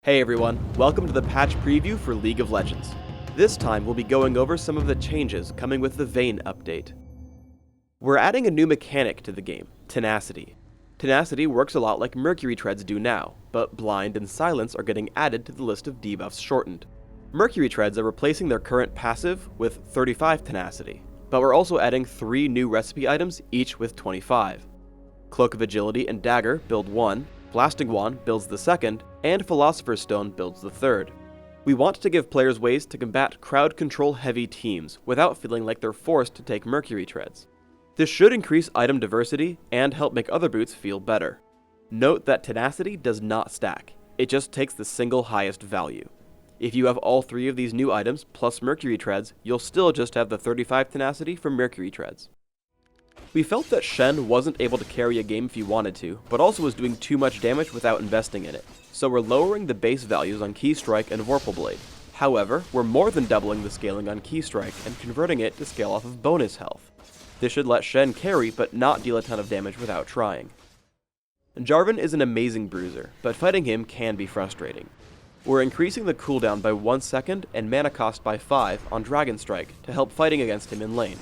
Hey everyone, welcome to the patch preview for League of Legends. This time we'll be going over some of the changes coming with the Vayne update. We're adding a new mechanic to the game, Tenacity. Tenacity works a lot like Mercury Treads do now, but Blind and Silence are getting added to the list of debuffs shortened. Mercury Treads are replacing their current passive with 35 Tenacity, but we're also adding 3 new recipe items, each with 25. Cloak of Agility and Dagger build 1, Blasting Wand builds the second, and Philosopher's Stone builds the third. We want to give players ways to combat crowd control heavy teams without feeling like they're forced to take Mercury Treads. This should increase item diversity and help make other boots feel better. Note that Tenacity does not stack, it just takes the single highest value. If you have all 3 of these new items plus Mercury Treads, you'll still just have the 35 Tenacity from Mercury Treads. We felt that Shen wasn't able to carry a game if he wanted to, but also was doing too much damage without investing in it, so we're lowering the base values on Key Strike and Vorpal Blade. However, we're more than doubling the scaling on Key Strike and converting it to scale off of bonus health. This should let Shen carry but not deal a ton of damage without trying. Jarvan is an amazing bruiser, but fighting him can be frustrating. We're increasing the cooldown by 1 second and mana cost by 5 on Dragon Strike to help fighting against him in lane.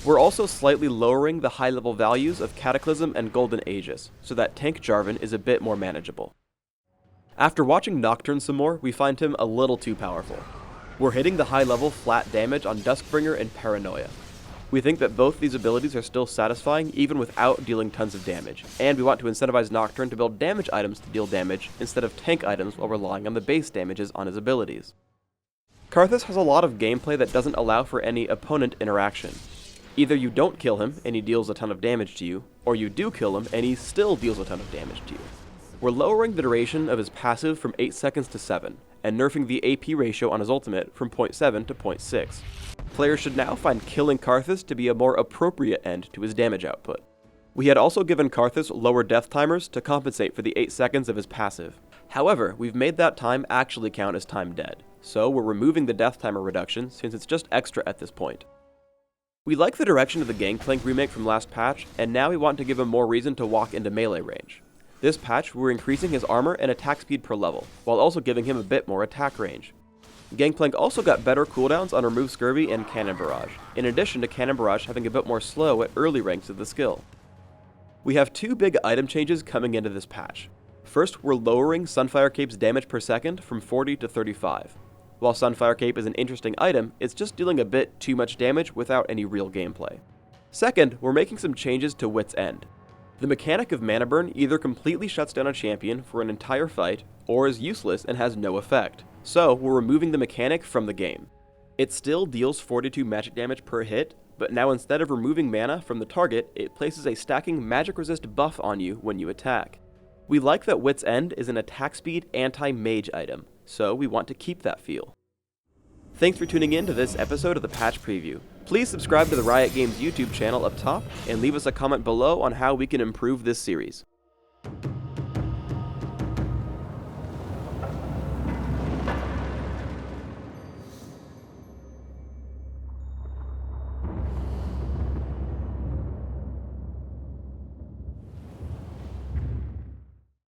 We're also slightly lowering the high-level values of Cataclysm and Golden Aegis, so that tank Jarvan is a bit more manageable. After watching Nocturne some more, we find him a little too powerful. We're hitting the high-level flat damage on Duskbringer and Paranoia. We think that both these abilities are still satisfying even without dealing tons of damage, and we want to incentivize Nocturne to build damage items to deal damage instead of tank items while relying on the base damages on his abilities. Karthus has a lot of gameplay that doesn't allow for any opponent interaction. Either you don't kill him and he deals a ton of damage to you, or you do kill him and he still deals a ton of damage to you. We're lowering the duration of his passive from 8 seconds to 7, and nerfing the AP ratio on his ultimate from 0.7 to 0.6. Players should now find killing Karthus to be a more appropriate end to his damage output. We had also given Karthus lower death timers to compensate for the 8 seconds of his passive. However, we've made that time actually count as time dead, so we're removing the death timer reduction since it's just extra at this point. We like the direction of the Gangplank remake from last patch, and now we want to give him more reason to walk into melee range. This patch, we're increasing his armor and attack speed per level, while also giving him a bit more attack range. Gangplank also got better cooldowns on Remove Scurvy and Cannon Barrage, in addition to Cannon Barrage having a bit more slow at early ranks of the skill. We have 2 big item changes coming into this patch. First, we're lowering Sunfire Cape's damage per second from 40 to 35. While Sunfire Cape is an interesting item, it's just dealing a bit too much damage without any real gameplay. Second, we're making some changes to Wit's End. The mechanic of Mana Burn either completely shuts down a champion for an entire fight, or is useless and has no effect, so we're removing the mechanic from the game. It still deals 42 magic damage per hit, but now instead of removing mana from the target, it places a stacking magic resist buff on you when you attack. We like that Wit's End is an attack speed anti-mage item, so we want to keep that feel. Thanks for tuning in to this episode of the Patch Preview. Please subscribe to the Riot Games YouTube channel up top, and leave us a comment below on how we can improve this series.